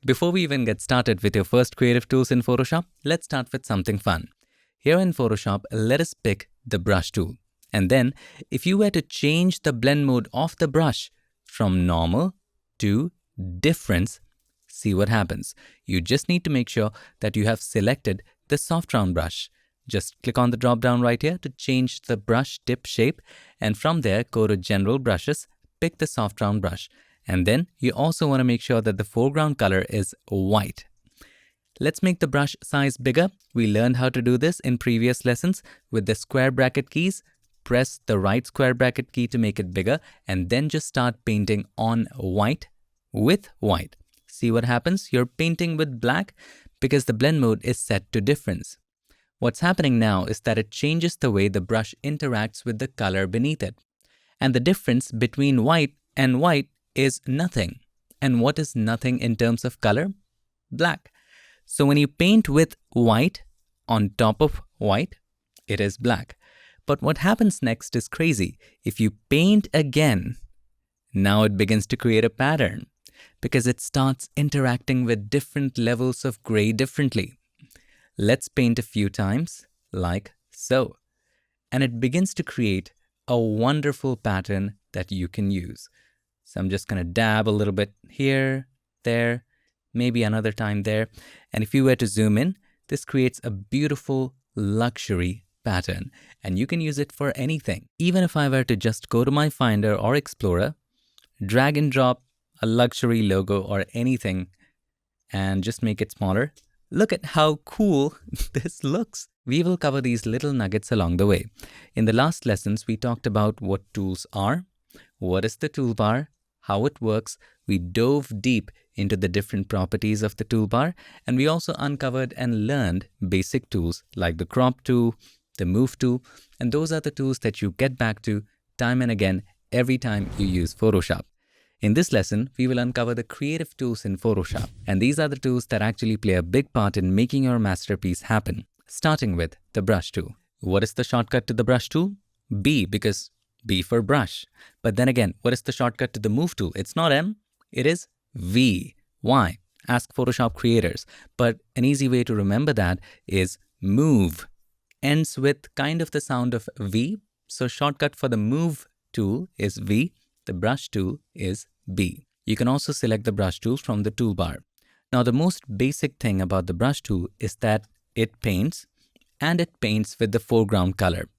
Before we even get started with your first creative tools in Photoshop, let's start with something fun. Here in Photoshop, let us pick the brush tool. And then, if you were to change the blend mode of the brush from normal to difference, see what happens. You just need to make sure that you have selected the soft round brush. Just click on the drop down right here to change the brush tip shape, and from there go to General Brushes, pick the soft round brush. And then you also want to make sure that the foreground color is white. Let's make the brush size bigger. We learned how to do this in previous lessons with the square bracket keys. Press the right square bracket key to make it bigger, and then just start painting on white with white. See what happens? You're painting with black because the blend mode is set to difference. What's happening now is that it changes the way the brush interacts with the color beneath it. And the difference between white and white is nothing. And what is nothing in terms of color? Black. So when you paint with white on top of white, it is black. But what happens next is crazy. If you paint again, now it begins to create a pattern because it starts interacting with different levels of gray differently. Let's paint a few times like so. And it begins to create a wonderful pattern that you can use. So I'm just going to dab a little bit here, there, maybe another time there. And if you were to zoom in, this creates a beautiful luxury pattern. And you can use it for anything. Even if I were to just go to my Finder or Explorer, drag and drop a luxury logo or anything, and just make it smaller, look at how cool this looks. We will cover these little nuggets along the way. In the last lessons, we talked about what tools are, what is the toolbar, how it works. We dove deep into the different properties of the toolbar, and we also uncovered and learned basic tools like the crop tool, the move tool, and those are the tools that you get back to time and again every time you use Photoshop. In this lesson, we will uncover the creative tools in Photoshop, and these are the tools that actually play a big part in making your masterpiece happen, starting with the brush tool. What is the shortcut to the brush tool? B, because B for brush. But then again, what is the shortcut to the move tool? It's not M, it is V. Why? Ask Photoshop creators. But an easy way to remember that is move. Ends with kind of the sound of V. So shortcut for the move tool is V. The brush tool is B. You can also select the brush tool from the toolbar. Now the most basic thing about the brush tool is that it paints, and it paints with the foreground color.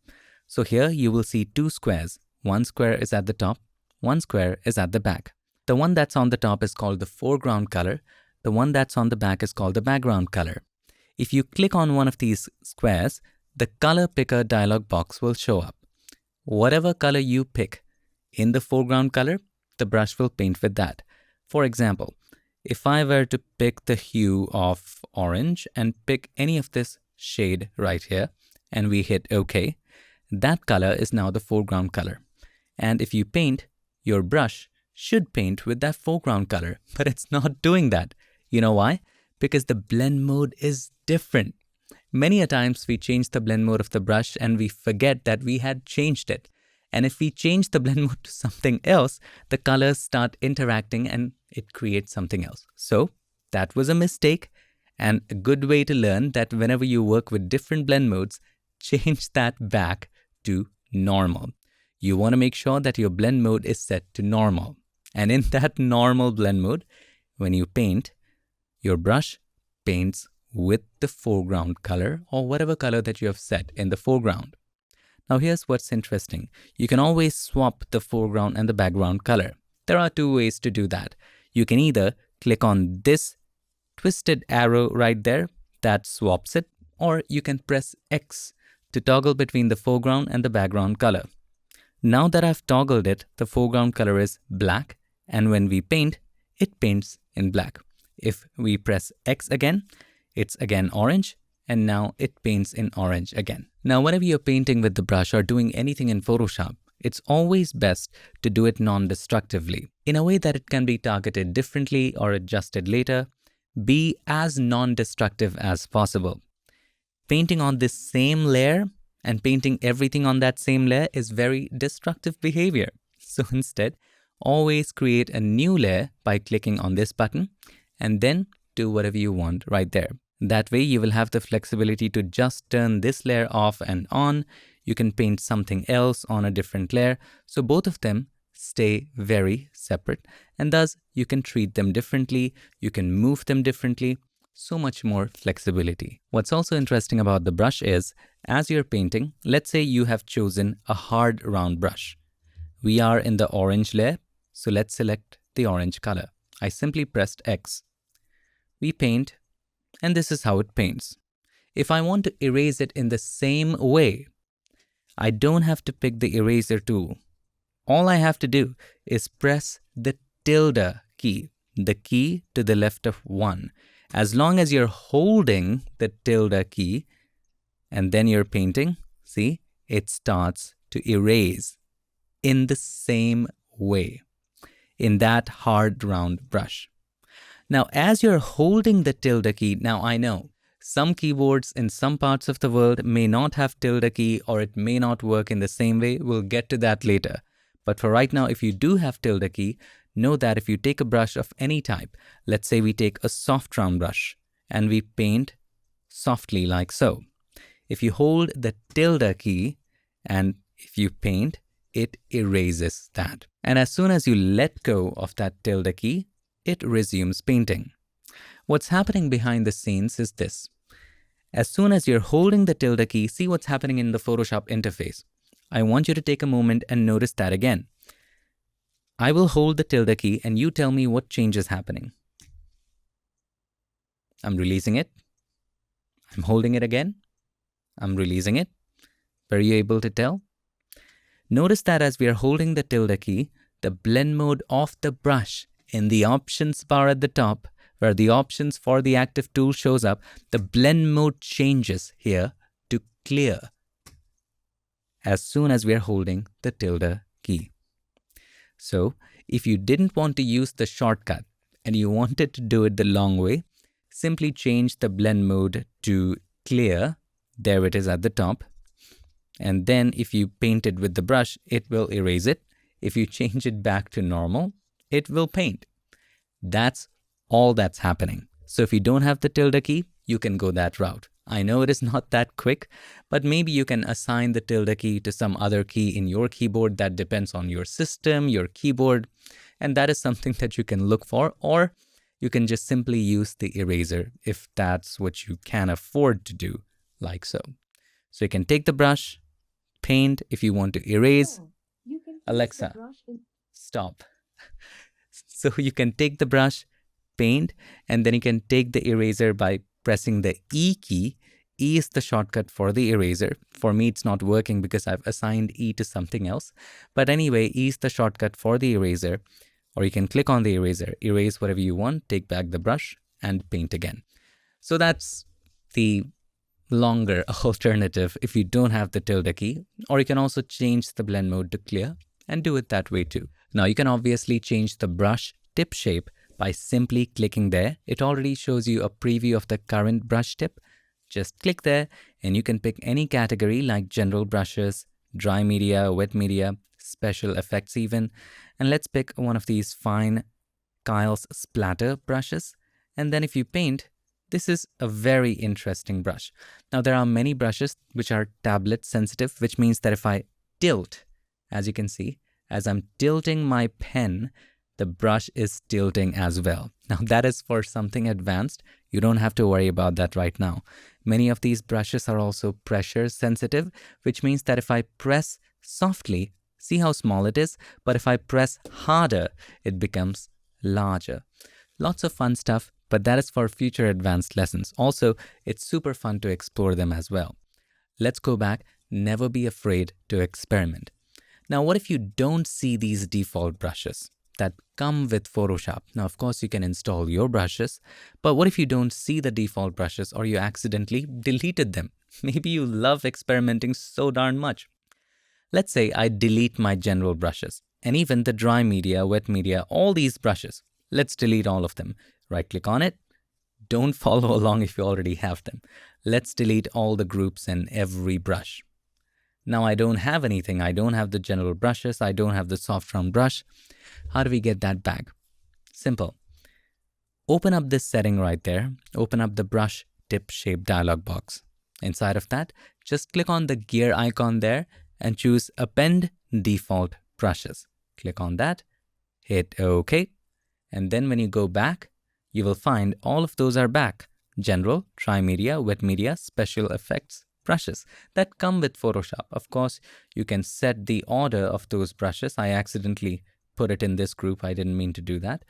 So here you will see two squares. One square is at the top, one square is at the back. The one that's on the top is called the foreground color. The one that's on the back is called the background color. If you click on one of these squares, the color picker dialog box will show up. Whatever color you pick in the foreground color, the brush will paint with that. For example, if I were to pick the hue of orange and pick any of this shade right here, and we hit OK, that color is now the foreground color. And if you paint, your brush should paint with that foreground color, but it's not doing that. You know why? Because the blend mode is different. Many a times we change the blend mode of the brush and we forget that we had changed it. And if we change the blend mode to something else, the colors start interacting and it creates something else. So that was a mistake, and a good way to learn that whenever you work with different blend modes, change that back to normal. You want to make sure that your blend mode is set to normal. And in that normal blend mode, when you paint, your brush paints with the foreground color or whatever color that you have set in the foreground. Now here's what's interesting. You can always swap the foreground and the background color. There are two ways to do that. You can either click on this twisted arrow right there that swaps it, or you can press X to toggle between the foreground and the background color. Now that I've toggled it, the foreground color is black, and when we paint, it paints in black. If we press X again, it's again orange, and now it paints in orange again. Now, whenever you're painting with the brush or doing anything in Photoshop, it's always best to do it non-destructively, in a way that it can be targeted differently or adjusted later. Be as non-destructive as possible. Painting on this same layer and painting everything on that same layer is very destructive behavior. So instead, always create a new layer by clicking on this button and then do whatever you want right there. That way you will have the flexibility to just turn this layer off and on. You can paint something else on a different layer. So both of them stay very separate, and thus you can treat them differently. You can move them differently. So much more flexibility. What's also interesting about the brush is, as you're painting, let's say you have chosen a hard round brush. We are in the orange layer, so let's select the orange color. I simply pressed X. We paint, and this is how it paints. If I want to erase it in the same way, I don't have to pick the eraser tool. All I have to do is press the tilde key, the key to the left of 1. As long as you're holding the tilde key and then you're painting, see, it starts to erase in the same way, in that hard round brush. Now, as you're holding the tilde key, now I know some keyboards in some parts of the world may not have tilde key, or it may not work in the same way. We'll get to that later. But for right now, if you do have tilde key, know that if you take a brush of any type, let's say we take a soft round brush and we paint softly like so. If you hold the tilde key and if you paint, it erases that. And as soon as you let go of that tilde key, it resumes painting. What's happening behind the scenes is this. As soon as you're holding the tilde key, see what's happening in the Photoshop interface. I want you to take a moment and notice that again. I will hold the tilde key and you tell me what change is happening. I'm releasing it. I'm holding it again. I'm releasing it. Were you able to tell? Notice that as we are holding the tilde key, the blend mode of the brush in the options bar at the top, where the options for the active tool shows up, the blend mode changes here to clear as soon as we are holding the tilde key. So if you didn't want to use the shortcut and you wanted to do it the long way, simply change the blend mode to clear. There it is at the top. And then if you paint it with the brush, it will erase it. If you change it back to normal, it will paint. That's all that's happening. So if you don't have the tilde key, you can go that route. I know it is not that quick, but maybe you can assign the tilde key to some other key in your keyboard that depends on your system, your keyboard, and that is something that you can look for, or you can just simply use the eraser if that's what you can afford to do, like so. So you can take the brush, paint. If you want to erase, Alexa, stop. So you can take the brush, paint, and then you can take the eraser by pressing the E key. E is the shortcut for the eraser. For me, it's not working because I've assigned E to something else. But anyway, E is the shortcut for the eraser, or you can click on the eraser, erase whatever you want, take back the brush, and paint again. So that's the longer alternative if you don't have the tilde key, or you can also change the blend mode to clear and do it that way too. Now you can obviously change the brush tip shape by simply clicking there. It already shows you a preview of the current brush tip. Just click there and you can pick any category like general brushes, dry media, wet media, special effects even. And let's pick one of these fine Kyle's splatter brushes. And then if you paint, this is a very interesting brush. Now there are many brushes which are tablet sensitive, which means that if I tilt, as you can see, as I'm tilting my pen, the brush is tilting as well. Now that is for something advanced. You don't have to worry about that right now. Many of these brushes are also pressure sensitive, which means that if I press softly, see how small it is, but if I press harder, it becomes larger. Lots of fun stuff, but that is for future advanced lessons. Also, it's super fun to explore them as well. Let's go back. Never be afraid to experiment. Now, what if you don't see these default brushes that come with Photoshop? Now, of course, you can install your brushes, but what if you don't see the default brushes or you accidentally deleted them? Maybe you love experimenting so darn much. Let's say I delete my general brushes and even the dry media, wet media, all these brushes. Let's delete all of them. Right-click on it. Don't follow along if you already have them. Let's delete all the groups and every brush. Now I don't have anything. I don't have the general brushes. I don't have the soft round brush. How do we get that back? Simple. Open up this setting right there. Open up the brush tip shape dialog box. Inside of that, just click on the gear icon there and choose Append Default Brushes. Click on that, hit OK. And then when you go back, you will find all of those are back. General, Trimedia, Wet Media, Special Effects, brushes that come with Photoshop. Of course, you can set the order of those brushes. I accidentally put it in this group. I didn't mean to do that.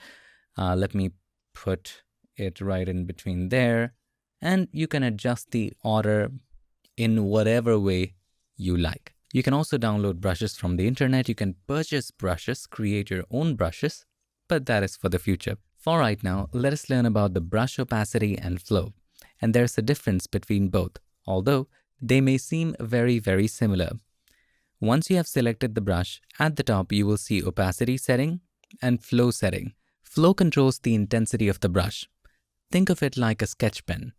Let me put it right in between there. And you can adjust the order in whatever way you like. You can also download brushes from the internet. You can purchase brushes, create your own brushes, but that is for the future. For right now, let us learn about the brush opacity and flow. And there's a difference between both, although they may seem very, very similar. Once you have selected the brush, at the top you will see opacity setting and flow setting. Flow controls the intensity of the brush. Think of it like a sketch pen.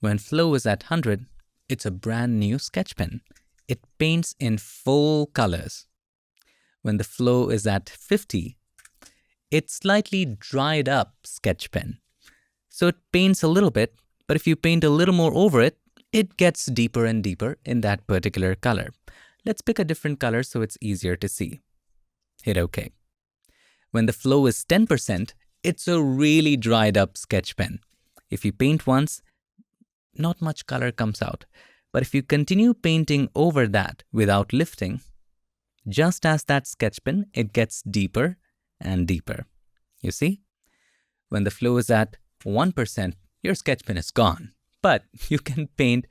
When flow is at 100, it's a brand new sketch pen. It paints in full colors. When the flow is at 50, it's slightly dried up sketch pen. So it paints a little bit, but if you paint a little more over it, it gets deeper and deeper in that particular color. Let's pick a different color so it's easier to see. Hit OK. When the flow is 10%, it's a really dried up sketch pen. If you paint once, not much color comes out. But if you continue painting over that without lifting, just as that sketch pen, it gets deeper and deeper. You see? When the flow is at 1%, your sketch pen is gone. But you can paint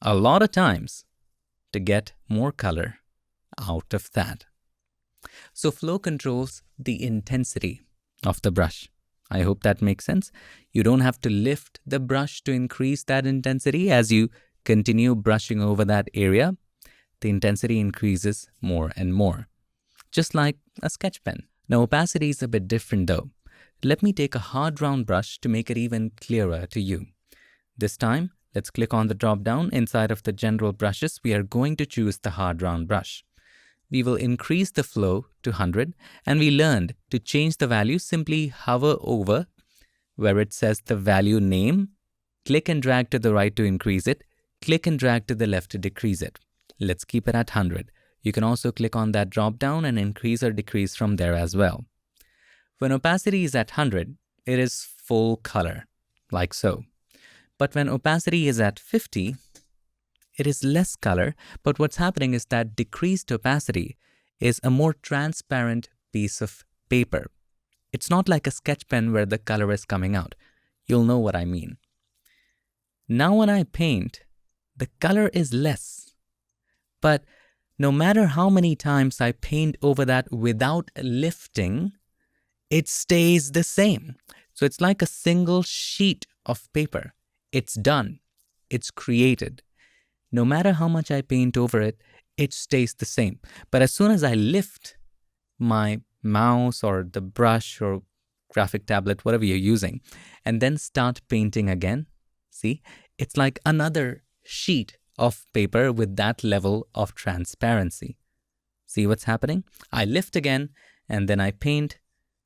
a lot of times to get more color out of that. So flow controls the intensity of the brush. I hope that makes sense. You don't have to lift the brush to increase that intensity. As you continue brushing over that area, the intensity increases more and more, just like a sketch pen. Now opacity is a bit different though. Let me take a hard round brush to make it even clearer to you. This time, let's click on the drop down. Inside of the general brushes, we are going to choose the hard round brush. We will increase the flow to 100, and we learned to change the value. Simply hover over where it says the value name, click and drag to the right to increase it, click and drag to the left to decrease it. Let's keep it at 100. You can also click on that drop down and increase or decrease from there as well. When opacity is at 100, it is full color, like so. But when opacity is at 50, it is less color, but what's happening is that decreased opacity is a more transparent piece of paper. It's not like a sketch pen where the color is coming out. You'll know what I mean. Now when I paint, the color is less. But no matter how many times I paint over that without lifting, it stays the same. So it's like a single sheet of paper. It's done. It's created. No matter how much I paint over it, it stays the same. But as soon as I lift my mouse or the brush or graphic tablet, whatever you're using, and then start painting again, see, it's like another sheet of paper with that level of transparency. See what's happening? I lift again and then I paint.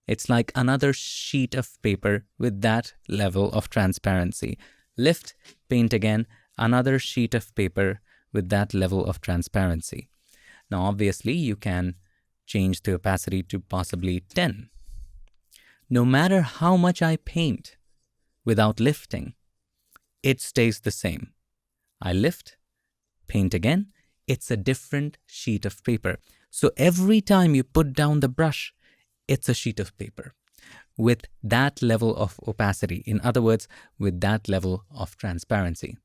It's like another sheet of paper with that level of transparency. Lift, paint again, another sheet of paper with that level of transparency. Now, obviously, you can change the opacity to possibly 10. No matter how much I paint without lifting, it stays the same. I lift, paint again, it's a different sheet of paper. So every time you put down the brush, it's a sheet of paper with that level of opacity. In other words, with that level of transparency.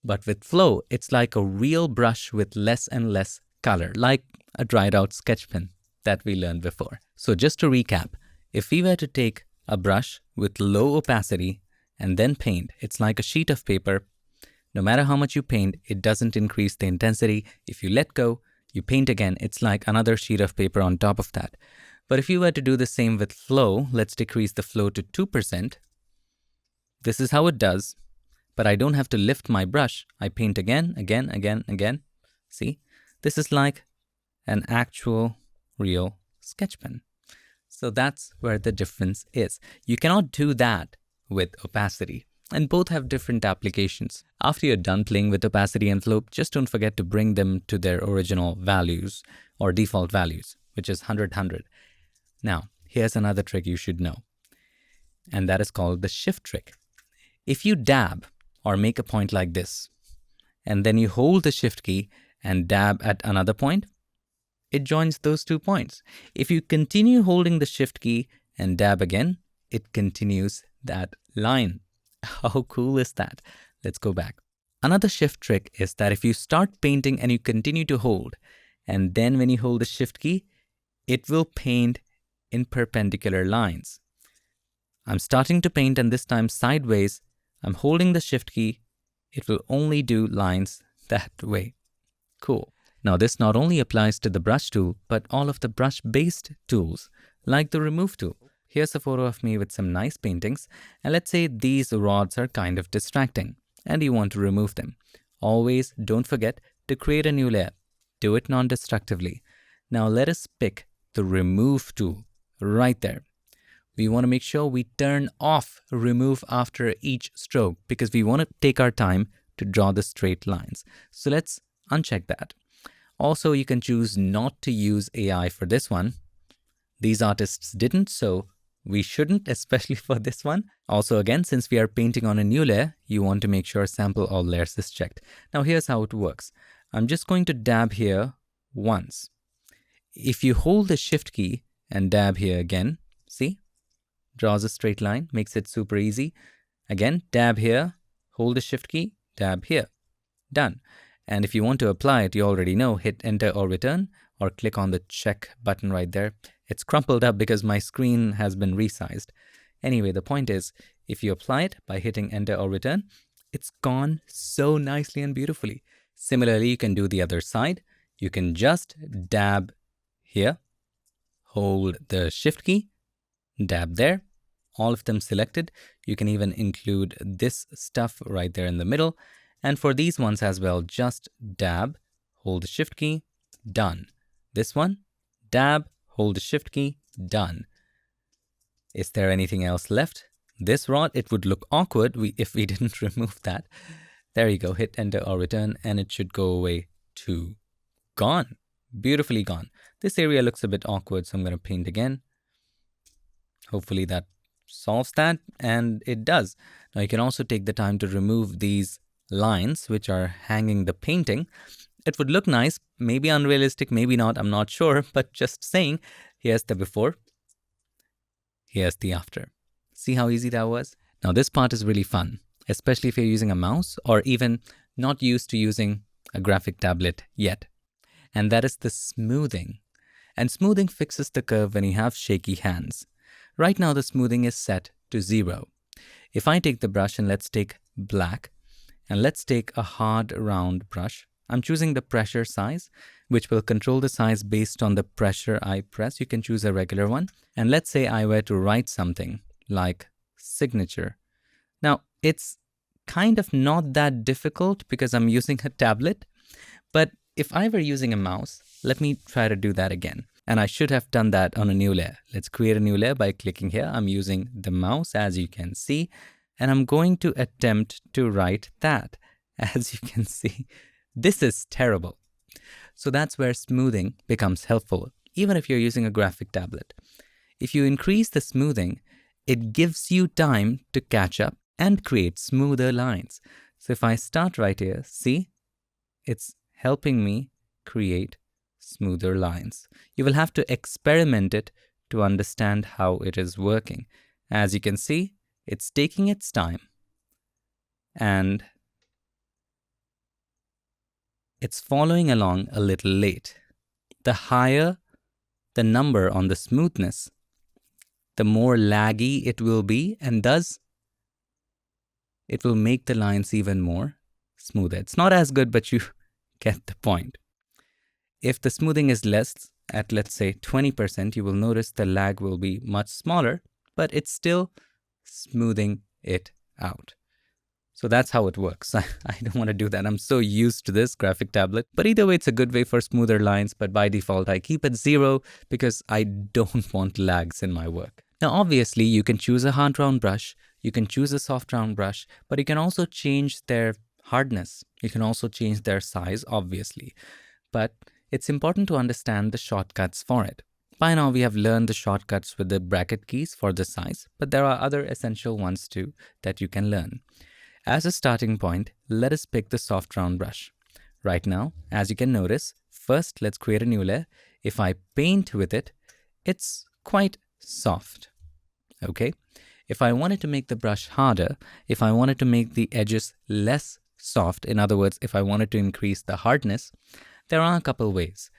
But with flow, it's like a real brush with less and less color, like a dried out sketch pen that we learned before. So just to recap, if we were to take a brush with low opacity and then paint, it's like a sheet of paper. No matter how much you paint, it doesn't increase the intensity. If you let go, you paint again, it's like another sheet of paper on top of that. But if you were to do the same with flow, let's decrease the flow to 2%. This is how it does. But I don't have to lift my brush. I paint again. See, this is like an actual real sketch pen. So that's where the difference is. You cannot do that with opacity, and both have different applications. After you're done playing with opacity and flow, just don't forget to bring them to their original values or default values, which is 100, 100. Now, here's another trick you should know, and that is called the shift trick. If you dab or make a point like this, and then you hold the shift key and dab at another point, it joins those 2 points. If you continue holding the shift key and dab again, it continues that line. How cool is that? Let's go back. Another shift trick is that if you start painting and you continue to hold, and then when you hold the shift key, it will paint in perpendicular lines. I'm starting to paint, and this time sideways, I'm holding the shift key. It will only do lines that way. Cool. Now this not only applies to the brush tool, but all of the brush-based tools, like the remove tool. Here's a photo of me with some nice paintings, and let's say these rods are kind of distracting, and you want to remove them. Always don't forget to create a new layer. Do it non-destructively. Now let us pick the remove tool right there. We want to make sure we turn off remove after each stroke because we want to take our time to draw the straight lines. So let's uncheck that. Also, you can choose not to use AI for this one. These artists didn't, so we shouldn't, especially for this one. Also, again, since we are painting on a new layer, you want to make sure sample all layers is checked. Now, here's how it works. I'm just going to dab here once. If you hold the shift key and dab here again, see? Draws a straight line, makes it super easy. Again, dab here, hold the shift key, dab here. Done. And if you want to apply it, you already know, hit enter or return, or click on the check button right there. It's crumpled up because my screen has been resized. Anyway, the point is, if you apply it by hitting enter or return, it's gone so nicely and beautifully. Similarly, you can do the other side. You can just dab here, hold the shift key, dab there, all of them selected. You can even include this stuff right there in the middle. And for these ones as well, just dab, hold the shift key, done. This one, dab, hold the shift key, done. Is there anything else left? This rod, it would look awkward if we didn't remove that. There you go, hit enter or return, and it should go away too. Gone, beautifully gone. This area looks a bit awkward, so I'm going to paint again. Hopefully that solves that, and it does. Now you can also take the time to remove these lines which are hanging the painting. It would look nice, maybe unrealistic, maybe not, I'm not sure, but just saying, here's the before, here's the after. See how easy that was? Now this part is really fun, especially if you're using a mouse or even not used to using a graphic tablet yet. And that is the smoothing. And smoothing fixes the curve when you have shaky hands. Right now the smoothing is set to 0. If I take the brush and let's take black, and let's take a hard round brush. I'm choosing the pressure size, which will control the size based on the pressure I press. You can choose a regular one. And let's say I were to write something like signature. Now, it's kind of not that difficult because I'm using a tablet. But if I were using a mouse, let me try to do that again. And I should have done that on a new layer. Let's create a new layer by clicking here. I'm using the mouse, as you can see. And I'm going to attempt to write that. As you can see, this is terrible. So that's where smoothing becomes helpful, even if you're using a graphic tablet. If you increase the smoothing, it gives you time to catch up and create smoother lines. So if I start right here, see, it's helping me create smoother lines. You will have to experiment it to understand how it is working. As you can see, it's taking its time and it's following along a little late. The higher the number on the smoothness, the more laggy it will be, and thus it will make the lines even more smoother. It's not as good, but you get the point. If the smoothing is less, at let's say 20%, you will notice the lag will be much smaller, but it's still smoothing it out. So that's how it works. I don't want to do that. I'm so used to this graphic tablet. But either way, it's a good way for smoother lines. But by default, I keep it 0 because I don't want lags in my work. Now, obviously, you can choose a hard round brush. You can choose a soft round brush. But you can also change their hardness. You can also change their size, obviously. But it's important to understand the shortcuts for it. By now, we have learned the shortcuts with the bracket keys for the size, but there are other essential ones too that you can learn. As a starting point, let us pick the soft round brush. Right now, as you can notice, first let's create a new layer. If I paint with it, it's quite soft. Okay? If I wanted to make the brush harder, if I wanted to make the edges less soft, in other words, if I wanted to increase the hardness, there are a couple ways.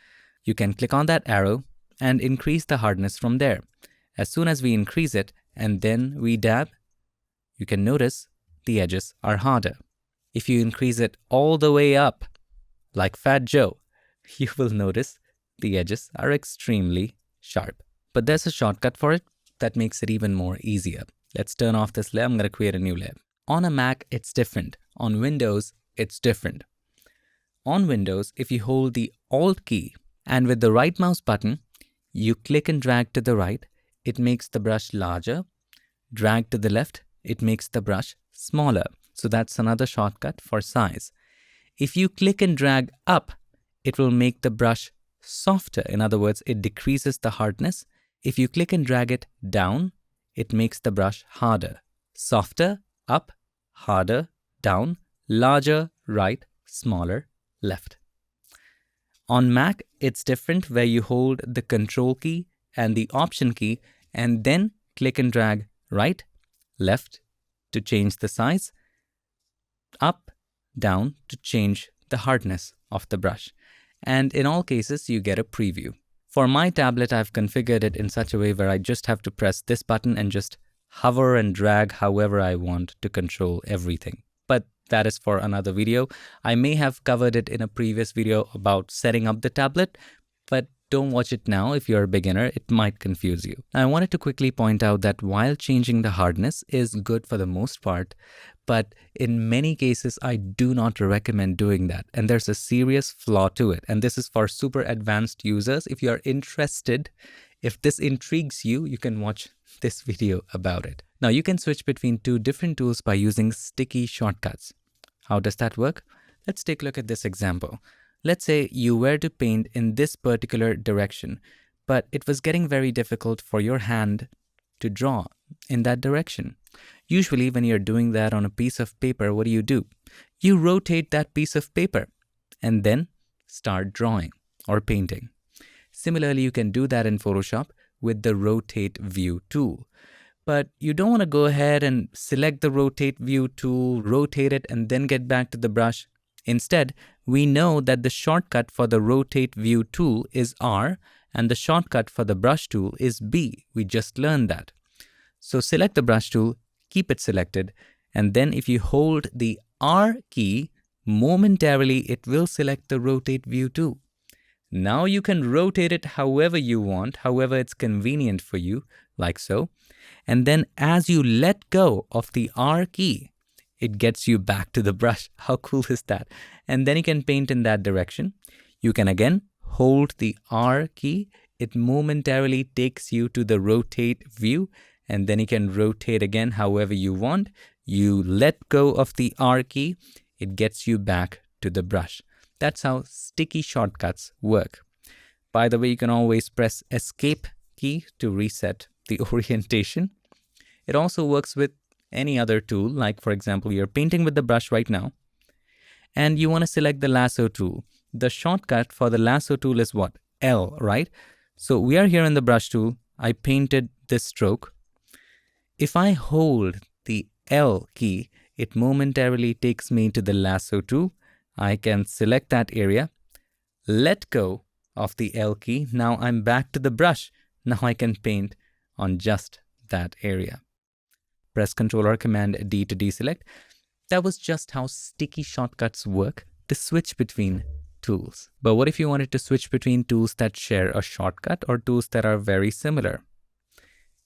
You can click on that arrow and increase the hardness from there. As soon as we increase it and then we dab, you can notice the edges are harder. If you increase it all the way up, like Fat Joe, you will notice the edges are extremely sharp. But there's a shortcut for it that makes it even more easier. Let's turn off this layer. I'm going to create a new layer. On a Mac, it's different. On Windows, it's different. On Windows, if you hold the Alt key and with the right mouse button, you click and drag to the right, it makes the brush larger. Drag to the left, it makes the brush smaller. So that's another shortcut for size. If you click and drag up, it will make the brush softer. In other words, it decreases the hardness. If you click and drag it down, it makes the brush harder. Softer, up, harder, down, larger, right, smaller, left. On Mac, it's different where you hold the Control key and the Option key and then click and drag right, left to change the size, up, down to change the hardness of the brush. And in all cases, you get a preview. For my tablet, I've configured it in such a way where I just have to press this button and just hover and drag however I want to control everything. But that is for another video. I may have covered it in a previous video about setting up the tablet, but don't watch it now if you're a beginner, it might confuse you. I wanted to quickly point out that while changing the hardness is good for the most part, but in many cases, I do not recommend doing that. And there's a serious flaw to it. And this is for super advanced users. If you're interested, if this intrigues you, you can watch this video about it. Now you can switch between two different tools by using sticky shortcuts. How does that work? Let's take a look at this example. Let's say you were to paint in this particular direction, but it was getting very difficult for your hand to draw in that direction. Usually when you're doing that on a piece of paper, what do? You rotate that piece of paper and then start drawing or painting. Similarly, you can do that in Photoshop with the Rotate View tool. But you don't want to go ahead and select the Rotate View tool, rotate it, and then get back to the brush. Instead, we know that the shortcut for the Rotate View tool is R, and the shortcut for the brush tool is B. We just learned that. So select the brush tool, keep it selected, and then if you hold the R key, momentarily it will select the Rotate View tool. Now you can rotate it however you want, however it's convenient for you, like so. And then as you let go of the R key, it gets you back to the brush. How cool is that? And then you can paint in that direction. You can again hold the R key. It momentarily takes you to the Rotate View, and then you can rotate again however you want. You let go of the R key, it gets you back to the brush. That's how sticky shortcuts work. By the way, you can always press Escape key to reset the orientation. It also works with any other tool, like for example, you're painting with the brush right now, and you want to select the Lasso tool. The shortcut for the Lasso tool is what? L, right? So we are here in the brush tool. I painted this stroke. If I hold the L key, it momentarily takes me to the Lasso tool. I can select that area, let go of the L key. Now I'm back to the brush. Now I can paint on just that area. Press Ctrl or Command D to deselect. That was just how sticky shortcuts work to switch between tools. But what if you wanted to switch between tools that share a shortcut or tools that are very similar?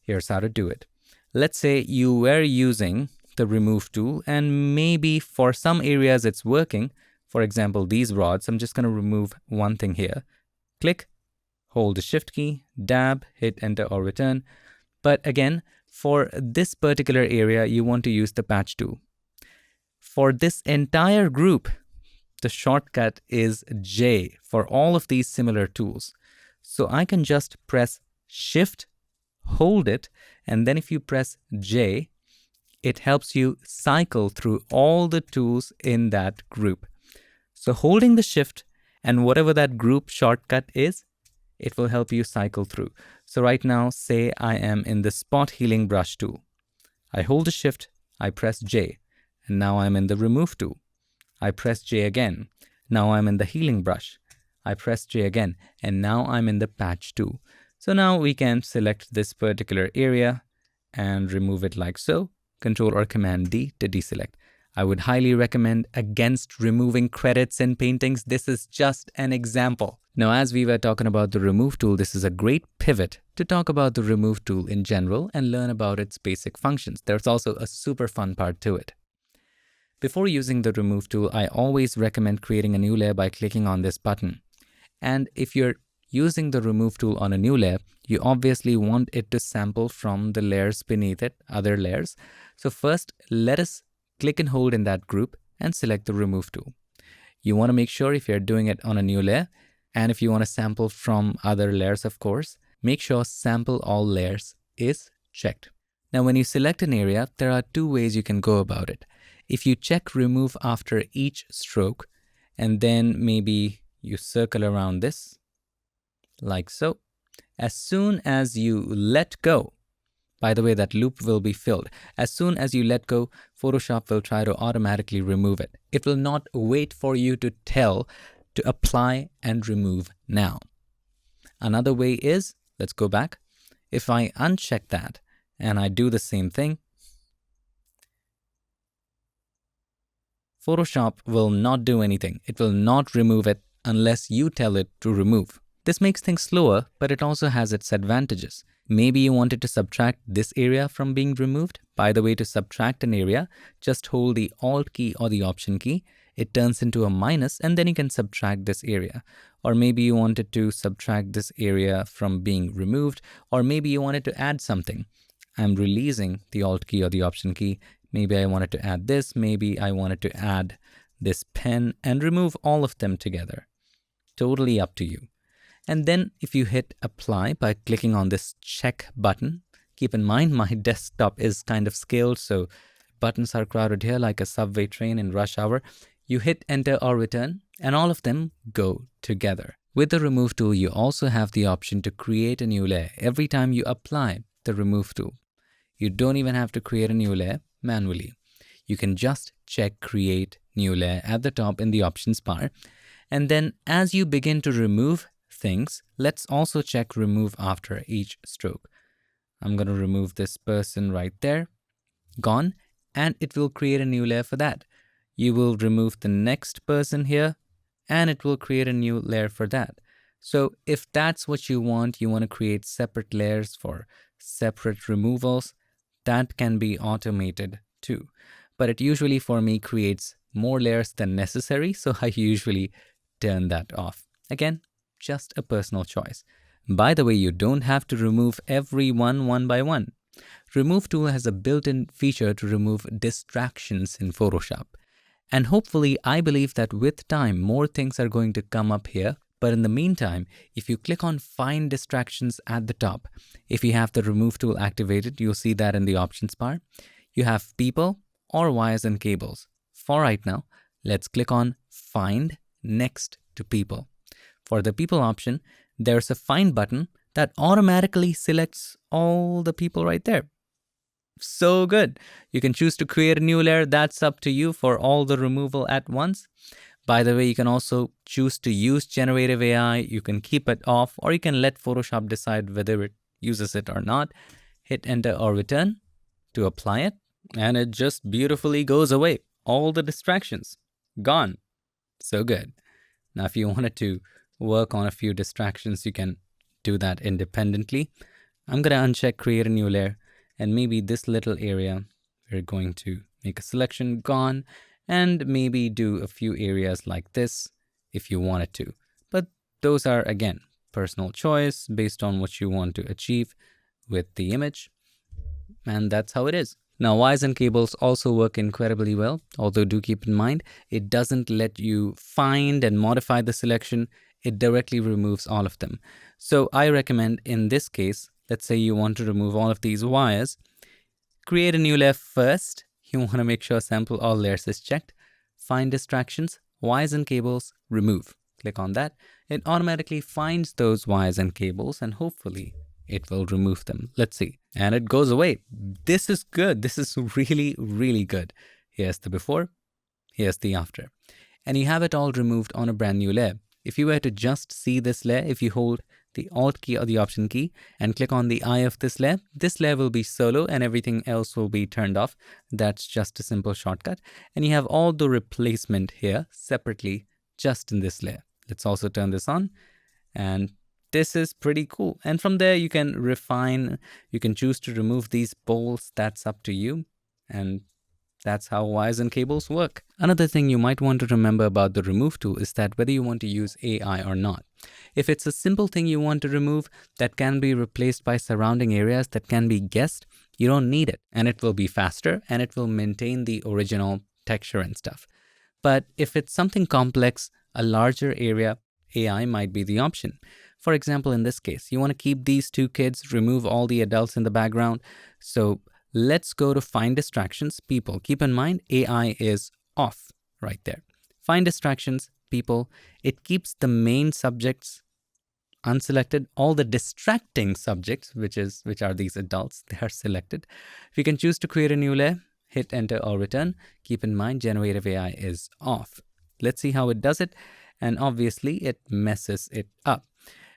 Here's how to do it. Let's say you were using the remove tool, and maybe for some areas it's working. For example, these rods, I'm just going to remove one thing here. Click, hold the shift key, dab, hit enter or return. But again, for this particular area, you want to use the patch tool. For this entire group, the shortcut is J for all of these similar tools. So I can just press shift, hold it, and then if you press J, it helps you cycle through all the tools in that group. So holding the shift and whatever that group shortcut is, it will help you cycle through. So right now, say I am in the spot healing brush tool. I hold the shift, I press J, and now I'm in the remove tool. I press J again. Now I'm in the healing brush. I press J again, and now I'm in the patch tool. So now we can select this particular area and remove it like so. Control or Command D to deselect. I would highly recommend against removing credits in paintings. This is just an example. Now, as we were talking about the remove tool, this is a great pivot to talk about the remove tool in general and learn about its basic functions. There's also a super fun part to it. Before using the remove tool, I always recommend creating a new layer by clicking on this button. And if you're using the remove tool on a new layer, you obviously want it to sample from the layers beneath it, other layers. So first, let us click and hold in that group and select the remove tool. You want to make sure if you're doing it on a new layer, and if you want to sample from other layers, of course, make sure sample all layers is checked. Now, when you select an area, there are two ways you can go about it. If you check remove after each stroke, and then maybe you circle around this, like so. As soon as you let go, by the way, that loop will be filled. As soon as you let go, Photoshop will try to automatically remove it. It will not wait for you to tell to apply and remove now. Another way is, let's go back. If I uncheck that and I do the same thing, Photoshop will not do anything. It will not remove it unless you tell it to remove. This makes things slower, but it also has its advantages. Maybe you wanted to subtract this area from being removed. By the way, to subtract an area, just hold the Alt key or the Option key. It turns into a minus, and then you can subtract this area. Or maybe you wanted to subtract this area from being removed, or maybe you wanted to add something. I'm releasing the Alt key or the Option key. Maybe I wanted to add this. Maybe I wanted to add this pen and remove all of them together. Totally up to you. And then if you hit apply by clicking on this check button, keep in mind my desktop is kind of scaled, so buttons are crowded here like a subway train in rush hour. You hit enter or return and all of them go together. With the remove tool, you also have the option to create a new layer every time you apply the remove tool. You don't even have to create a new layer manually. You can just check create new layer at the top in the options bar. And then as you begin to remove things, let's also check remove after each stroke. I'm going to remove this person right there, gone, and it will create a new layer for that. You will remove the next person here, and it will create a new layer for that. So if that's what you want to create separate layers for separate removals, that can be automated too. But it usually for me creates more layers than necessary, so I usually turn that off. Again, just a personal choice. By the way, you don't have to remove every one by one. Remove tool has a built-in feature to remove distractions in Photoshop. And hopefully, I believe that with time, more things are going to come up here. But in the meantime, if you click on Find Distractions at the top, if you have the remove tool activated, you'll see that in the options bar. You have people or wires and cables. For right now, let's click on Find next to people. For the people option, there's a find button that automatically selects all the people right there. So good. You can choose to create a new layer. That's up to you for all the removal at once. By the way, you can also choose to use generative AI. You can keep it off, or you can let Photoshop decide whether it uses it or not. Hit enter or return to apply it, and it just beautifully goes away. All the distractions gone. So good. Now, if you wanted to work on a few distractions, you can do that independently. I'm going to uncheck create a new layer, and maybe this little area we're going to make a selection, gone, and maybe do a few areas like this if you wanted to. But those are, again, personal choice based on what you want to achieve with the image. And that's how it is. Now, wires and cables also work incredibly well, although do keep in mind, it doesn't let you find and modify the selection. It directly removes all of them. So I recommend in this case, let's say you want to remove all of these wires, create a new layer first. You want to make sure sample all layers is checked. Find distractions, wires and cables, remove. Click on that. It automatically finds those wires and cables and hopefully it will remove them. Let's see. And it goes away. This is good. This is really, really good. Here's the before. Here's the after. And you have it all removed on a brand new layer. If you were to just see this layer, if you hold the Alt key or the Option key and click on the eye of this layer will be solo and everything else will be turned off. That's just a simple shortcut. And you have all the replacement here separately just in this layer. Let's also turn this on, and this is pretty cool. And from there you can refine, you can choose to remove these bolts, that's up to you. And that's how wires and cables work. Another thing you might want to remember about the remove tool is that whether you want to use AI or not. If it's a simple thing you want to remove that can be replaced by surrounding areas that can be guessed, you don't need it. And it will be faster and it will maintain the original texture and stuff. But if it's something complex, a larger area, AI might be the option. For example, in this case, you want to keep these two kids, remove all the adults in the background. So let's go to Find Distractions, People. Keep in mind, AI is off right there. Find Distractions, People. It keeps the main subjects unselected. All the distracting subjects, which are these adults, they are selected. If you can choose to create a new layer, hit enter or return. Keep in mind, generative AI is off. Let's see how it does it. And obviously, it messes it up.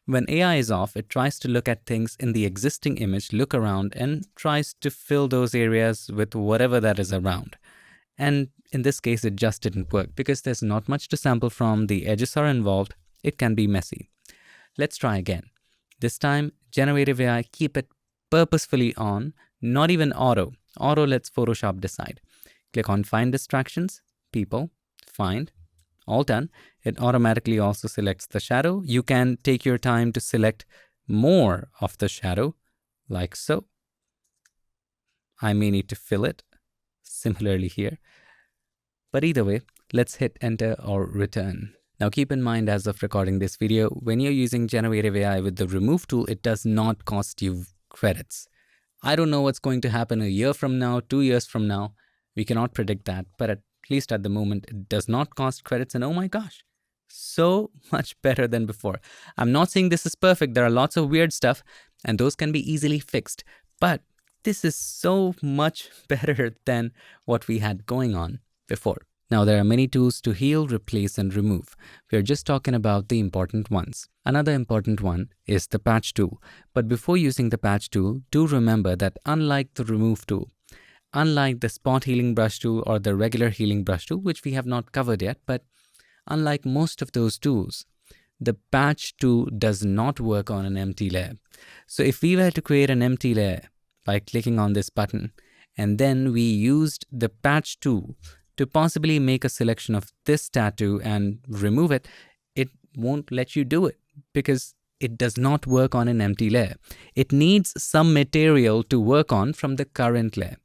When AI is off, it tries to look at things in the existing image, look around, and tries to fill those areas with whatever that is around. And in this case, it just didn't work because there's not much to sample from, the edges are involved, it can be messy. Let's try again. This time, generative AI, keep it purposefully on, not even auto. Auto lets Photoshop decide. Click on Find Distractions, People, Find. All done. It automatically also selects the shadow. You can take your time to select more of the shadow, like so. I may need to fill it, similarly here. But either way, let's hit enter or return. Now keep in mind, as of recording this video, when you're using generative AI with the remove tool, it does not cost you credits. I don't know what's going to happen a year from now, 2 years from now. We cannot predict that, but at least at the moment, it does not cost credits. And oh my gosh, so much better than before. I'm not saying this is perfect. There are lots of weird stuff and those can be easily fixed, but this is so much better than what we had going on before. Now, there are many tools to heal, replace, and remove. We are just talking about the important ones. Another important one is the patch tool. But before using the patch tool, do remember that unlike the remove tool, unlike the spot healing brush tool or the regular healing brush tool, which we have not covered yet, but unlike most of those tools, the patch tool does not work on an empty layer. So if we were to create an empty layer by clicking on this button, and then we used the patch tool to possibly make a selection of this tattoo and remove it, it won't let you do it because it does not work on an empty layer. It needs some material to work on from the current layer.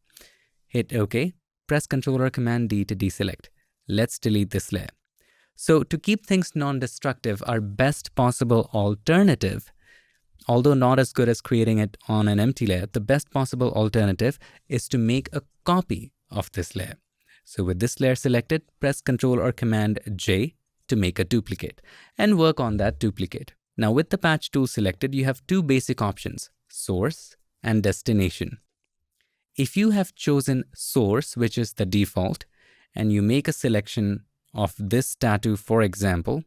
Hit OK, press Ctrl or Command D to deselect. Let's delete this layer. So to keep things non-destructive, our best possible alternative, although not as good as creating it on an empty layer, the best possible alternative is to make a copy of this layer. So with this layer selected, press Ctrl or Command J to make a duplicate and work on that duplicate. Now with the patch tool selected, you have two basic options, source and destination. If you have chosen source, which is the default, and you make a selection of this tattoo, for example,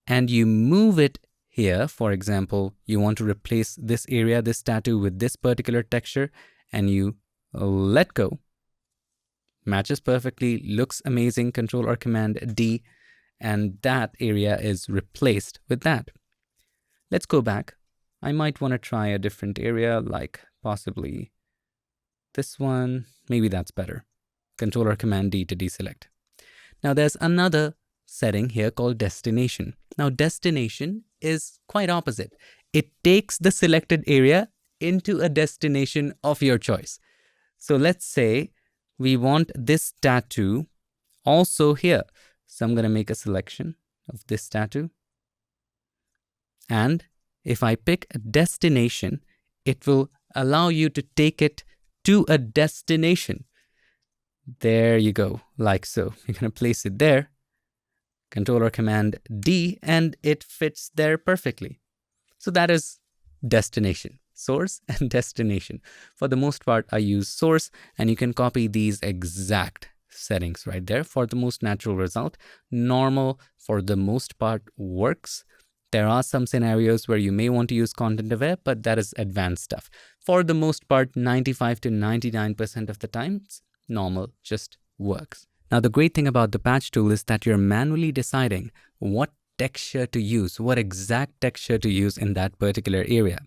and you move it here, for example, you want to replace this area, this tattoo with this particular texture, and you let go, matches perfectly, looks amazing, Ctrl or Command D, and that area is replaced with that. Let's go back. I might want to try a different area, like possibly This one, maybe that's better. Control or Command D to deselect. Now there's another setting here called destination. Now destination is quite opposite. It takes the selected area into a destination of your choice. So let's say we want this tattoo also here. So I'm going to make a selection of this tattoo. And if I pick a destination, it will allow you to take it to a destination. There you go, like so. You're going to place it there. Control or Command D, and it fits there perfectly. So that is destination. Source and destination. For the most part, I use source, and you can copy these exact settings right there for the most natural result. Normal, for the most part, works. There are some scenarios where you may want to use content aware, but that is advanced stuff. For the most part, 95 to 99% of the times, normal just works. Now, the great thing about the patch tool is that you're manually deciding what texture to use, what exact texture to use in that particular area.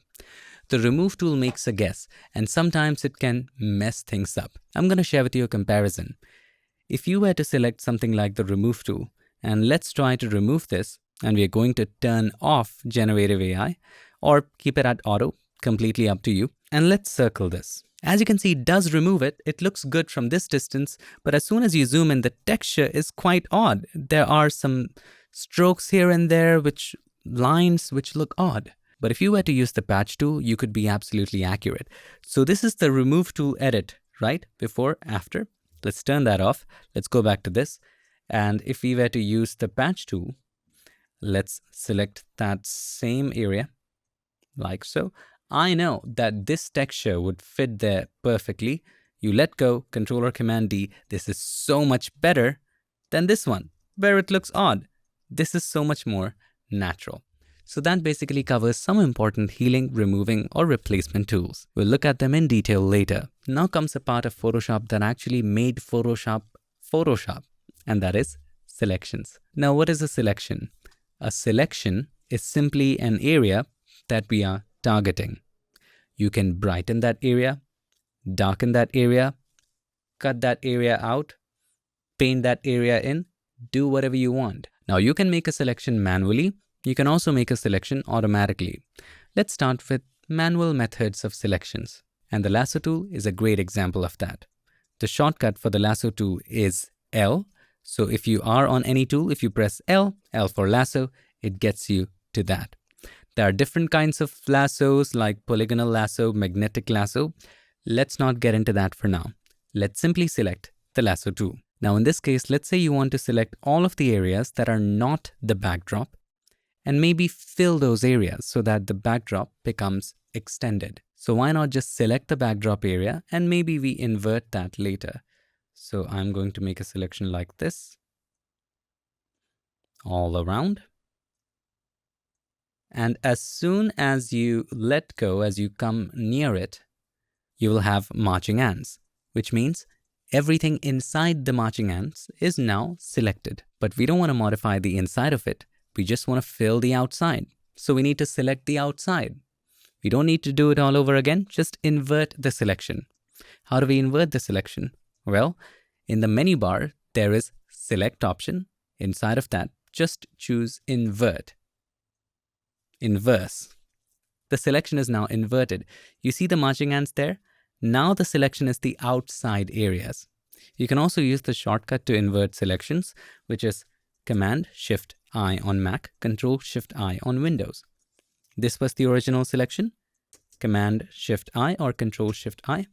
The remove tool makes a guess, and sometimes it can mess things up. I'm going to share with you a comparison. If you were to select something like the remove tool, and let's try to remove this, and we are going to turn off generative AI or keep it at auto, completely up to you. And let's circle this. As you can see, it does remove it. It looks good from this distance, but as soon as you zoom in, the texture is quite odd. There are some strokes here and there, lines which look odd. But if you were to use the patch tool, you could be absolutely accurate. So this is the remove tool edit, right? Before, after. Let's turn that off. Let's go back to this. And if we were to use the patch tool, let's select that same area, like so. I know that this texture would fit there perfectly. You let go, Control or Command D. This is so much better than this one, where it looks odd. This is so much more natural. So that basically covers some important healing, removing, or replacement tools. We'll look at them in detail later. Now comes a part of Photoshop that actually made Photoshop, and that is selections. Now, what is a selection? A selection is simply an area that we are targeting. You can brighten that area, darken that area, cut that area out, paint that area in, do whatever you want. Now you can make a selection manually. You can also make a selection automatically. Let's start with manual methods of selections. And the Lasso tool is a great example of that. The shortcut for the Lasso tool is L. So if you are on any tool, if you press L, L for lasso, it gets you to that. There are different kinds of lassos like polygonal lasso, magnetic lasso. Let's not get into that for now. Let's simply select the Lasso tool. Now in this case, let's say you want to select all of the areas that are not the backdrop and maybe fill those areas so that the backdrop becomes extended. So why not just select the backdrop area and maybe we invert that later. So I'm going to make a selection like this, all around. And as soon as you let go, as you come near it, you will have marching ants, which means everything inside the marching ants is now selected. But we don't want to modify the inside of it. We just want to fill the outside. So we need to select the outside. We don't need to do it all over again. Just invert the selection. How do we invert the selection? Well, in the menu bar, there is select option. Inside of that, just choose invert. Inverse. The selection is now inverted. You see the marching ants there? Now the selection is the outside areas. You can also use the shortcut to invert selections, which is Command-Shift-I on Mac, Control-Shift-I on Windows. This was the original selection, Command-Shift-I or Control-Shift-I.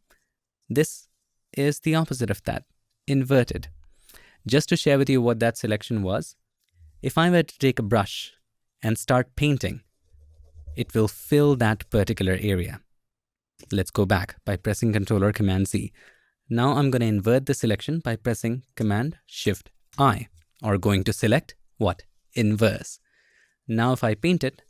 This is the opposite of that, inverted. Just to share with you what that selection was, if I were to take a brush and start painting, it will fill that particular area. Let's go back by pressing Ctrl or Command Z. Now I'm going to invert the selection by pressing Command-Shift-I, or going to select what? Inverse. Now if I paint it,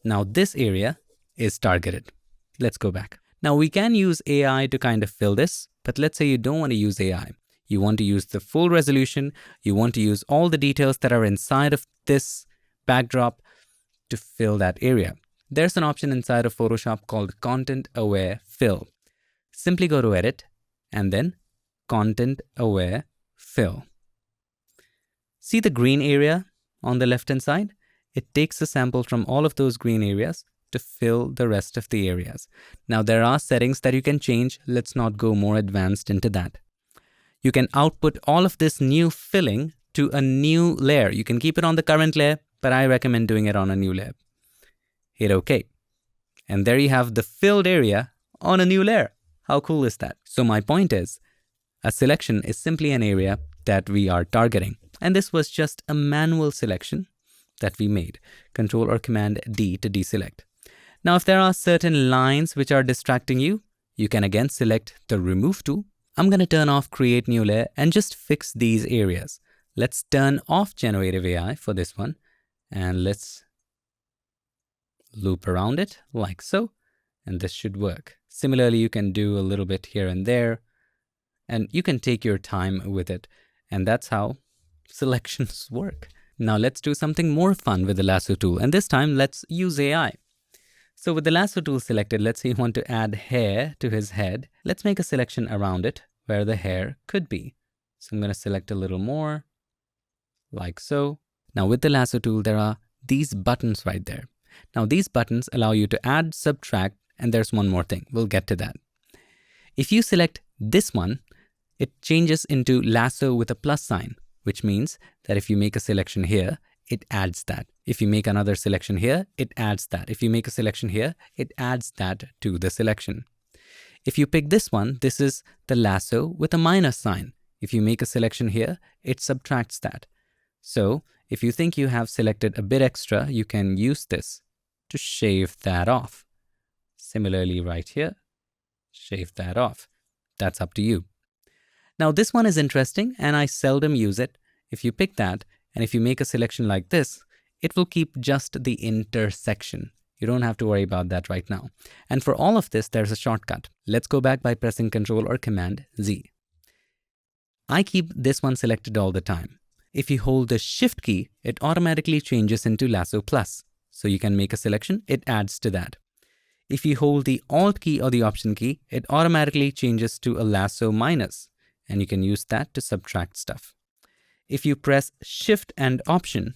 now this area is targeted. Let's go back. Now we can use AI to kind of fill this, but let's say you don't want to use AI. You want to use the full resolution. You want to use all the details that are inside of this backdrop to fill that area. There's an option inside of Photoshop called Content Aware Fill. Simply go to Edit, and then content-aware fill. See the green area on the left-hand side? It takes a sample from all of those green areas to fill the rest of the areas. Now there are settings that you can change. Let's not go more advanced into that. You can output all of this new filling to a new layer. You can keep it on the current layer, but I recommend doing it on a new layer. Hit OK. And there you have the filled area on a new layer. How cool is that? So my point is, a selection is simply an area that we are targeting. And this was just a manual selection that we made. Control or Command D to deselect. Now, if there are certain lines which are distracting you, you can again select the Remove tool. I'm going to turn off Create New Layer and just fix these areas. Let's turn off Generative AI for this one. And let's loop around it like so. And this should work. Similarly, you can do a little bit here and there. And you can take your time with it. And that's how selections work. Now let's do something more fun with the Lasso tool. And this time, let's use AI. So with the Lasso tool selected, let's say you want to add hair to his head. Let's make a selection around it where the hair could be. So I'm going to select a little more, like so. Now with the Lasso tool, there are these buttons right there. Now these buttons allow you to add, subtract, and there's one more thing. We'll get to that. If you select this one, it changes into lasso with a plus sign, which means that if you make a selection here, it adds that. If you make another selection here, it adds that. If you make a selection here, it adds that to the selection. If you pick this one, this is the lasso with a minus sign. If you make a selection here, it subtracts that. So if you think you have selected a bit extra, you can use this to shave that off. Similarly, right here, shave that off. That's up to you. Now this one is interesting and I seldom use it. If you pick that and if you make a selection like this, it will keep just the intersection. You don't have to worry about that right now. And for all of this, there's a shortcut. Let's go back by pressing Ctrl or Command Z. I keep this one selected all the time. If you hold the Shift key, it automatically changes into Lasso Plus. So you can make a selection, it adds to that. If you hold the Alt key or the Option key, it automatically changes to a Lasso Minus. And you can use that to subtract stuff. If you press Shift and Option,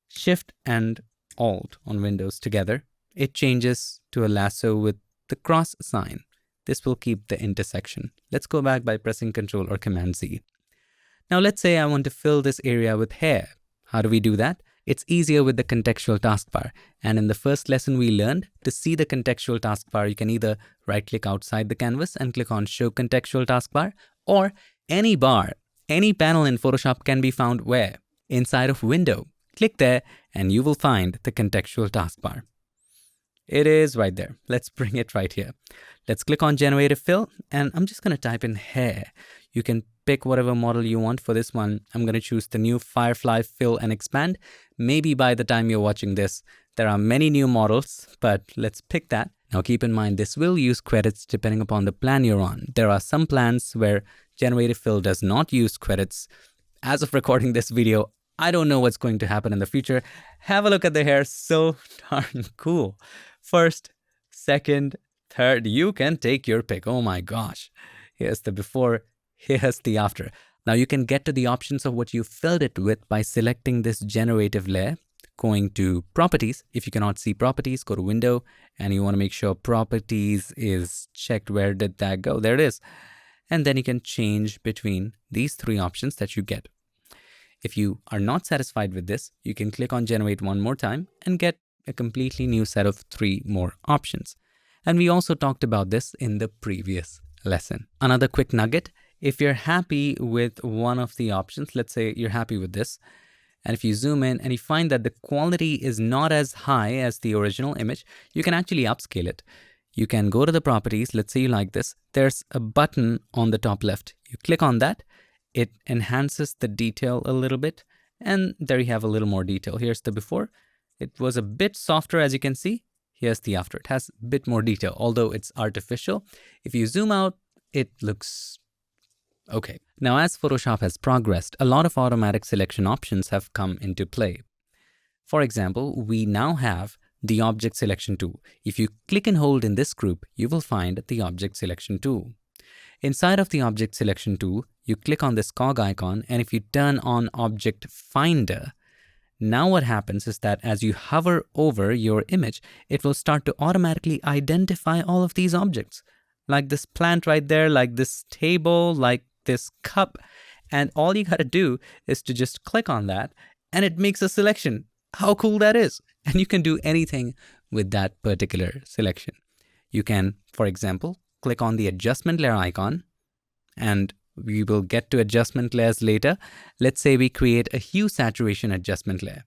Shift and Alt on Windows together, it changes to a lasso with the cross sign. This will keep the intersection. Let's go back by pressing Ctrl or Command Z. Now let's say I want to fill this area with hair. How do we do that? It's easier with the contextual taskbar. And in the first lesson we learned, to see the contextual taskbar, you can either right-click outside the canvas and click on Show Contextual Taskbar, or any bar, any panel in Photoshop can be found where? Inside of Window. Click there and you will find the contextual taskbar. It is right there. Let's bring it right here. Let's click on Generative Fill and I'm just going to type in hair. You can pick whatever model you want. For this one, I'm going to choose the new Firefly Fill and Expand. Maybe by the time you're watching this, there are many new models, but let's pick that. Now keep in mind, this will use credits depending upon the plan you're on. There are some plans where Generative Fill does not use credits. As of recording this video, I don't know what's going to happen in the future. Have a look at the hair. So darn cool. First, second, third, you can take your pick. Oh my gosh. Here's the before, here's the after. Now you can get to the options of what you filled it with by selecting this generative layer, going to Properties. If you cannot see Properties, go to Window, and you want to make sure Properties is checked. Where did that go? There it is. And then you can change between these three options that you get. If you are not satisfied with this, you can click on Generate one more time and get a completely new set of 3 more options. And we also talked about this in the previous lesson. Another quick nugget, if you're happy with one of the options, let's say you're happy with this, and if you zoom in and you find that the quality is not as high as the original image, you can actually upscale it. You can go to the properties, let's say you like this, there's a button on the top left. You click on that, it enhances the detail a little bit, and there you have a little more detail. Here's the before. It was a bit softer, as you can see. Here's the after. It has a bit more detail, although it's artificial. If you zoom out, it looks okay. Now, as Photoshop has progressed, a lot of automatic selection options have come into play. For example, we now have the Object Selection tool. If you click and hold in this group, you will find the Object Selection tool. Inside of the Object Selection tool, you click on this cog icon, and if you turn on Object Finder, now what happens is that as you hover over your image, it will start to automatically identify all of these objects, like this plant right there, like this table, like this cup. And all you gotta do is to just click on that, and it makes a selection. How cool that is! And you can do anything with that particular selection. You can, for example, click on the adjustment layer icon, and we will get to adjustment layers later. Let's say we create a hue saturation adjustment layer.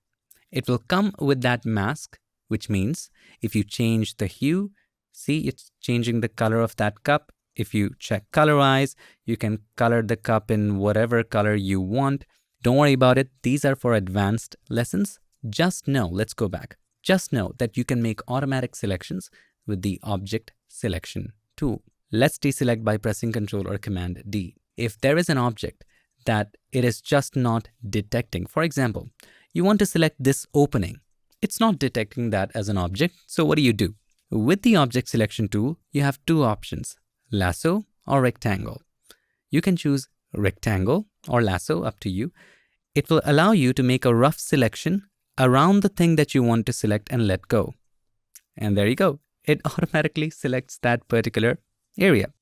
It will come with that mask, which means if you change the hue, see it's changing the color of that cup. If you check colorize, you can color the cup in whatever color you want. Don't worry about it. These are for advanced lessons. Just know, let's go back. Just know that you can make automatic selections with the Object Selection tool. Let's deselect by pressing Ctrl or Command D. If there is an object that it is just not detecting, for example, you want to select this opening. It's not detecting that as an object, so what do? With the Object Selection tool, you have two options, lasso or rectangle. You can choose rectangle or lasso, up to you. It will allow you to make a rough selection around the thing that you want to select and let go. And there you go. It automatically selects that particular area.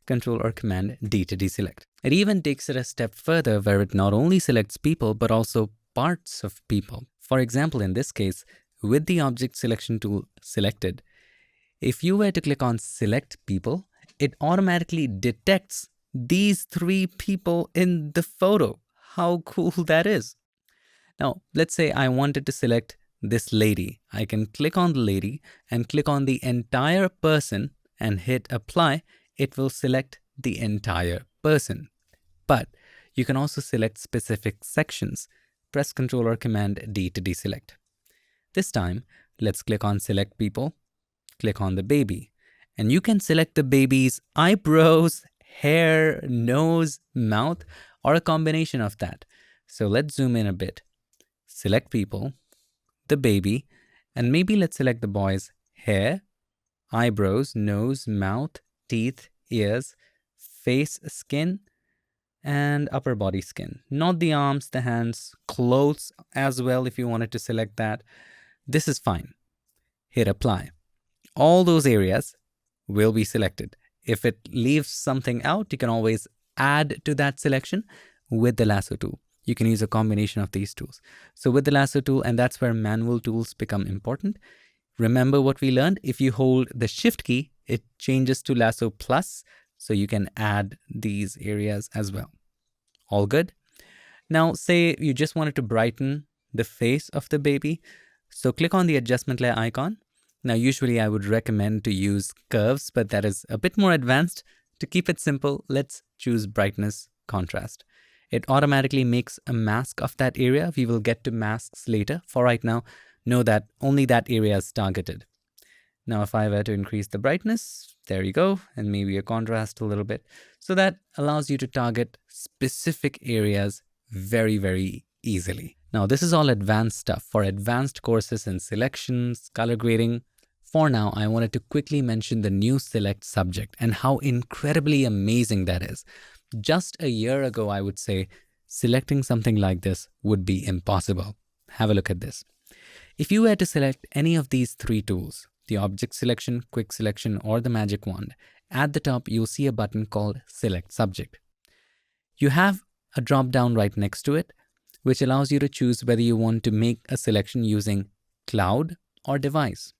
Ctrl or Command D to deselect. It even takes it a step further where it not only selects people but also parts of people. For example, in this case, with the Object Selection tool selected, if you were to click on Select People, it automatically detects these three people in the photo. How cool that is. Now, let's say I wanted to select this lady. I can click on the lady and click on the entire person and hit apply. It will select the entire person. But you can also select specific sections. Press Ctrl or Command D to deselect. This time, let's click on Select People, click on the baby, and you can select the baby's eyebrows, hair, nose, mouth, or a combination of that. So let's zoom in a bit. Select people, the baby, and maybe let's select the boy's hair, eyebrows, nose, mouth, teeth, ears, face, skin, and upper body skin. Not the arms, the hands, clothes as well if you wanted to select that. This is fine. Hit apply. All those areas will be selected. If it leaves something out, you can always add to that selection with the lasso tool. You can use a combination of these tools. So with the lasso tool, and that's where manual tools become important. Remember what we learned? If you hold the Shift key, it changes to lasso plus, so you can add these areas as well. All good? Now, say you just wanted to brighten the face of the baby. So click on the adjustment layer icon. Now, usually I would recommend to use curves, but that is a bit more advanced. To keep it simple, let's choose brightness contrast. It automatically makes a mask of that area. We will get to masks later. For right now, know that only that area is targeted. Now, if I were to increase the brightness, there you go, and maybe a contrast a little bit. So that allows you to target specific areas very, very easily. Now, this is all advanced stuff for advanced courses in selections, color grading. For now, I wanted to quickly mention the new Select subject and how incredibly amazing that is. Just a year ago, I would say, selecting something like this would be impossible. Have a look at this. If you were to select any of these three tools, the Object Selection, Quick Selection, or the Magic Wand, at the top, you'll see a button called Select Subject. You have a drop-down right next to it, which allows you to choose whether you want to make a selection using cloud or device.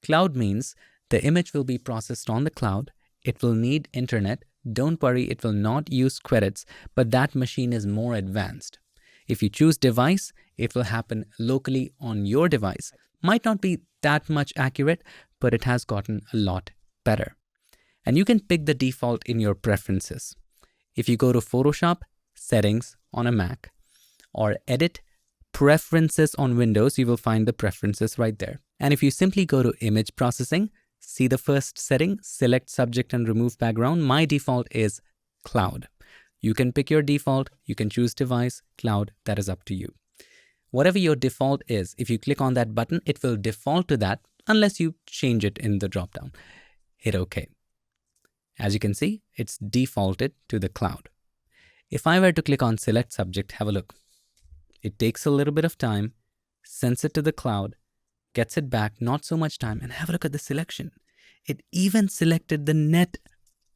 Cloud means the image will be processed on the cloud. It will need internet. Don't worry, it will not use credits, but that machine is more advanced. If you choose device, it will happen locally on your device. Might not be that much accurate, but it has gotten a lot better. And you can pick the default in your preferences. If you go to Photoshop, Settings on a Mac, or Edit, Preferences on Windows, you will find the preferences right there. And if you simply go to Image Processing, see the first setting, Select Subject and Remove Background. My default is Cloud. You can pick your default, you can choose Device, Cloud, that is up to you. Whatever your default is, if you click on that button, it will default to that unless you change it in the dropdown. Hit OK. As you can see, it's defaulted to the cloud. If I were to click on select subject, have a look. It takes a little bit of time, sends it to the cloud, gets it back, not so much time, and have a look at the selection. It even selected the net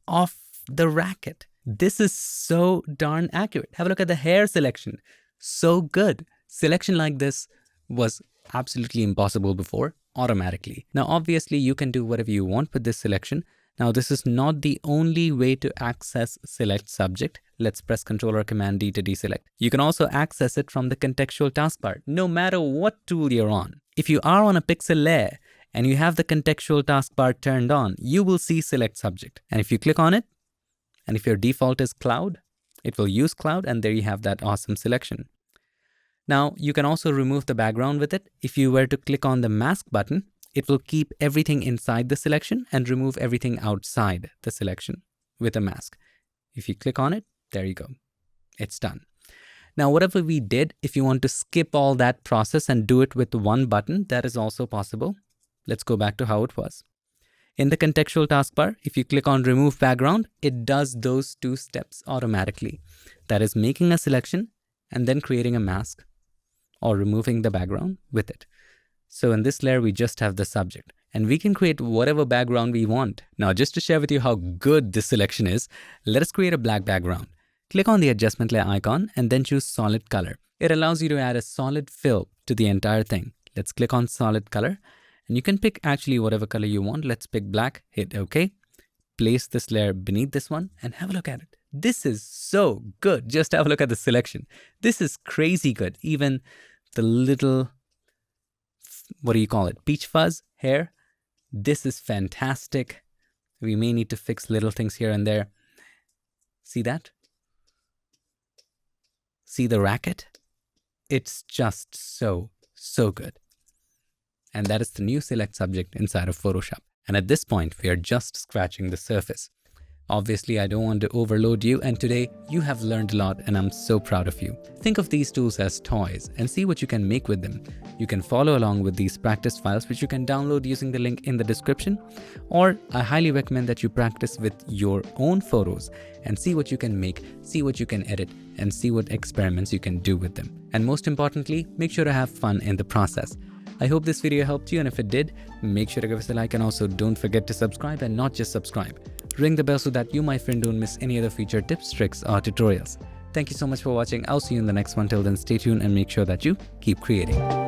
of the racket. This is so darn accurate. Have a look at the hair selection. So good. Selection like this was absolutely impossible before, automatically. Now, obviously, you can do whatever you want with this selection. Now, this is not the only way to access select subject. Let's press Ctrl or Command D to deselect. You can also access it from the contextual taskbar, no matter what tool you're on. If you are on a pixel layer and you have the contextual taskbar turned on, you will see select subject. And if you click on it, and if your default is cloud, it will use cloud, and there you have that awesome selection. Now, you can also remove the background with it. If you were to click on the mask button, it will keep everything inside the selection and remove everything outside the selection with a mask. If you click on it, there you go. It's done. Now, whatever we did, if you want to skip all that process and do it with one button, that is also possible. Let's go back to how it was. In the contextual taskbar, if you click on remove background, it does those two steps automatically. That is making a selection and then creating a mask or removing the background with it. So in this layer, we just have the subject, and we can create whatever background we want. Now, just to share with you how good this selection is, let us create a black background. Click on the adjustment layer icon and then choose solid color. It allows you to add a solid fill to the entire thing. Let's click on solid color, and you can pick actually whatever color you want. Let's pick black, hit OK. Place this layer beneath this one and have a look at it. This is so good. Just have a look at the selection. This is crazy good. Even the little, what do you call it, peach fuzz hair. This is fantastic. We may need to fix little things here and there. See that? See the racket? It's just so good. And that is the new select subject inside of Photoshop. And at this point, we are just scratching the surface. Obviously, I don't want to overload you, and today you have learned a lot, and I'm so proud of you. Think of these tools as toys and see what you can make with them. You can follow along with these practice files, which you can download using the link in the description, or I highly recommend that you practice with your own photos and see what you can make, see what you can edit, and see what experiments you can do with them. And most importantly, make sure to have fun in the process. I hope this video helped you, and if it did, make sure to give us a like, and also don't forget to subscribe, and not just subscribe. Ring the bell so that you, my friend, don't miss any other feature tips, tricks, or tutorials. Thank you so much for watching. I'll see you in the next one. Till then, stay tuned and make sure that you keep creating.